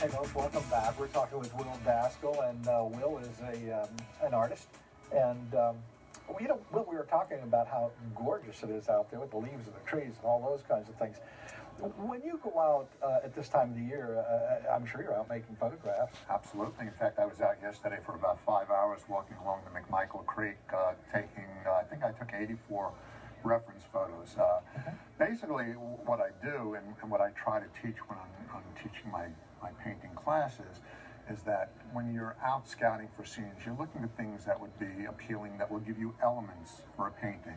Hey folks, welcome back. We're talking with Will Daskal, and Will is an artist. And you know, Will, we were talking about how gorgeous it is out there with the leaves of the trees and all those kinds of things. When you go out at this time of the year, I'm sure you're out making photographs. Absolutely. In fact, I was out yesterday for about 5 hours walking along the McMichael Creek, taking, I think I took 84 reference photos. Basically, what I do and what I try to teach when I'm teaching my painting classes is that when you're out scouting for scenes, you're looking at things that would be appealing, that will give you elements for a painting.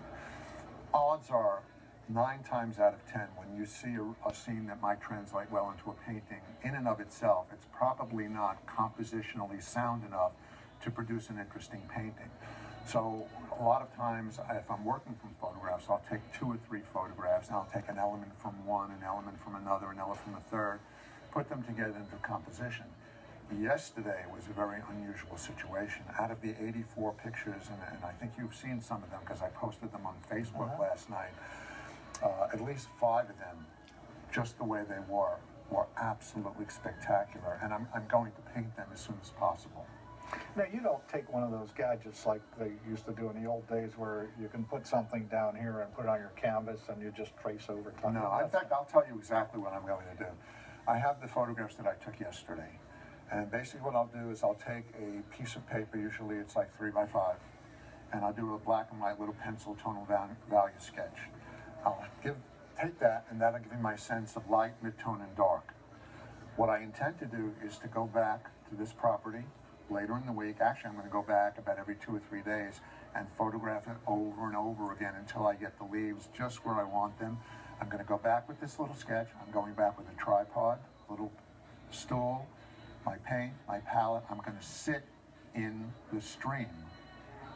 Odds are 9 times out of 10, when you see a scene that might translate well into a painting, in and of itself, it's probably not compositionally sound enough to produce an interesting painting. So a lot of times, if I'm working from photographs, I'll take 2 or 3 photographs, and I'll take an element from one, an element from another, an element from a third, put them together into composition. Yesterday was a very unusual situation. Out of the 84 pictures, and I think you've seen some of them because I posted them on Facebook last night, at least 5 of them, just the way they were absolutely spectacular, and I'm going to paint them as soon as possible. Now, you don't take one of those gadgets like they used to do in the old days where you can put something down here and put it on your canvas and you just trace over time. No, in fact, I'll tell you exactly what I'm going to do. I have the photographs that I took yesterday, and basically what I'll do is I'll take a piece of paper, usually it's like 3 by 5, and I'll do a black and white little pencil tonal value sketch. I'll take that, and that'll give me my sense of light, mid-tone, and dark. What I intend to do is to go back to this property later in the week. Actually, I'm going to go back about every 2 or 3 days and photograph it over and over again until I get the leaves just where I want them. I'm going to go back with this little sketch. I'm going back with a tripod, little stool, my paint, my palette. I'm going to sit in the stream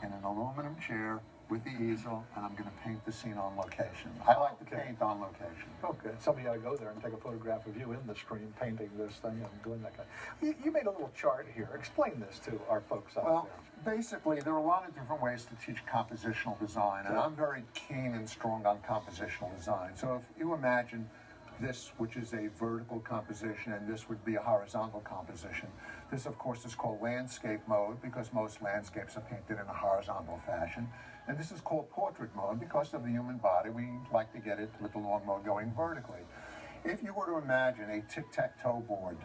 in an aluminum chair with the easel, and I'm going to paint the scene on location. I like to paint on location. Okay, somebody ought to go there and take a photograph of you in the stream painting this thing and doing that kind of... You made a little chart here. Explain this to our folks out there. Well, basically, there are a lot of different ways to teach compositional design, and I'm very keen and strong on compositional design. So if you imagine this, which is a vertical composition, and this would be a horizontal composition. This, of course, is called landscape mode because most landscapes are painted in a horizontal fashion. And this is called portrait mode because of the human body. We like to get it with the long mode going vertically. If you were to imagine a tic-tac-toe board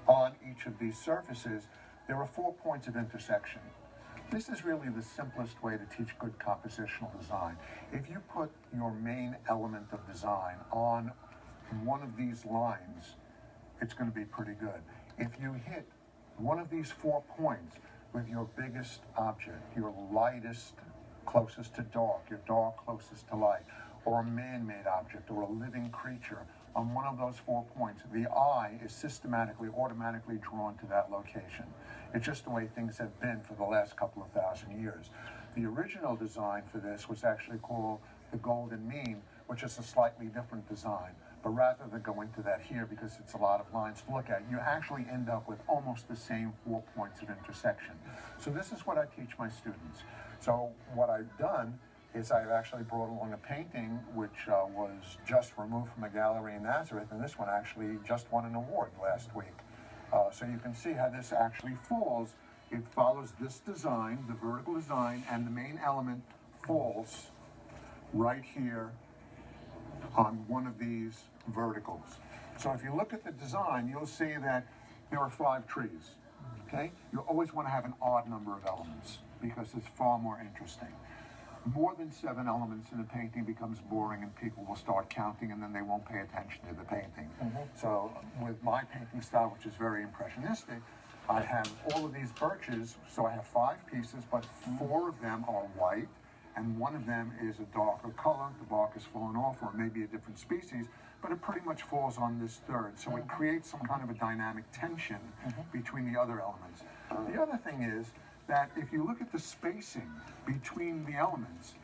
on each of these surfaces, there are 4 points of intersection. This is really the simplest way to teach good compositional design. If you put your main element of design on one of these lines, it's going to be pretty good. If you hit one of these 4 points with your biggest object, your lightest closest to dark, your dark closest to light, or a man-made object, or a living creature, on one of those 4 points, the eye is systematically, automatically drawn to that location. It's just the way things have been for the last couple of thousand years. The original design for this was actually called the golden mean, which is a slightly different design. But rather than go into that here, because it's a lot of lines to look at, you actually end up with almost the same 4 points of intersection. So this is what I teach my students. So what I've done is I've actually brought along a painting which was just removed from a gallery in Nazareth, and this one actually just won an award last week. So you can see how this actually falls. It follows this design, the vertical design, and the main element falls right here on one of these verticals. So if you look at the design, you'll see that there are 5 trees, okay? You always want to have an odd number of elements because it's far more interesting. More than 7 elements in a painting becomes boring and people will start counting and then they won't pay attention to the painting. So with my painting style, which is very impressionistic, I have all of these birches, so I have 5 pieces, but 4 of them are white, and 1 of them is a darker color. The bark has fallen off, or maybe a different species, but it pretty much falls on this third. So it creates some kind of a dynamic tension between the other elements. The other thing is that if you look at the spacing between the elements,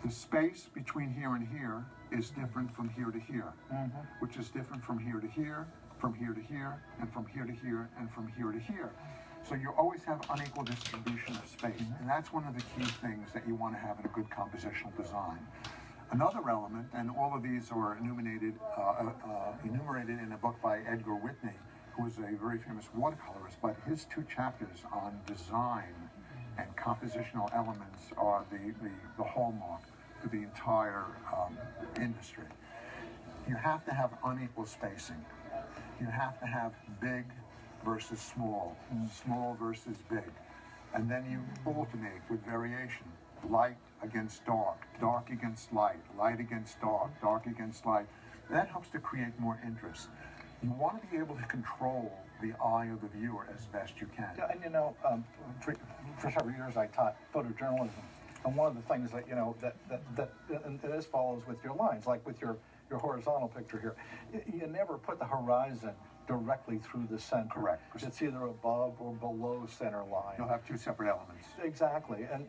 the space between here and here is different from here to here, which is different from here to here, from here to here, and from here to here, and from here to here. So you always have unequal distribution of space, and that's one of the key things that you want to have in a good compositional design. Another element, and all of these are enumerated in a book by Edgar Whitney, who was a very famous watercolorist, but his 2 chapters on design and compositional elements are the hallmark for the entire industry. You have to have unequal spacing. You have to have big versus small, small versus big. And then you alternate with variation. Light against dark, dark against light, light against dark, dark against light. That helps to create more interest. You want to be able to control the eye of the viewer as best you can. Yeah, and you know, for several years I taught photojournalism, and one of the things that, you know, and this follows with your lines, like with your horizontal picture here, you never put the horizon directly through the center. Correct. It's either above or below center line. You'll have 2 separate elements. Exactly, and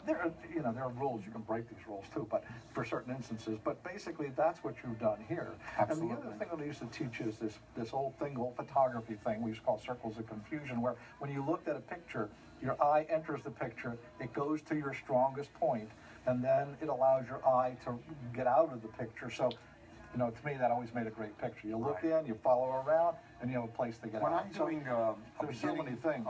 there are rules. You can break these rules too, but for certain instances. But basically, that's what you've done here. Absolutely. And the other thing that I used to teach is this old photography thing we used to call circles of confusion, where when you looked at a picture, your eye enters the picture, it goes to your strongest point, and then it allows your eye to get out of the picture. So, you know, to me, that always made a great picture. You look in, you follow around, and you have a place to get when out. I'm doing a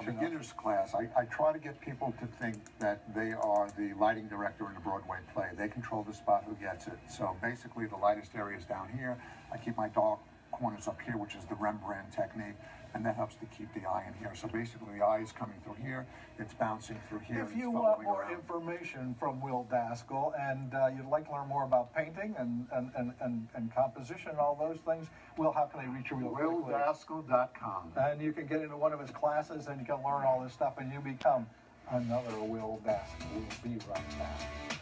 beginner's class, I try to get people to think that they are the lighting director in a Broadway play. They control the spot who gets it. So basically, the lightest area is down here. I keep my dark corners up here, which is the Rembrandt technique, and that helps to keep the eye in here. So basically, the eye is coming through here, it's bouncing through here. If you want more information from Will Daskal, and you'd like to learn more about painting and composition and all those things, Will, how can they reach you real quickly? WillDaskal.com. And you can get into one of his classes, and you can learn all this stuff, and you become another Will Daskal. We'll be right back.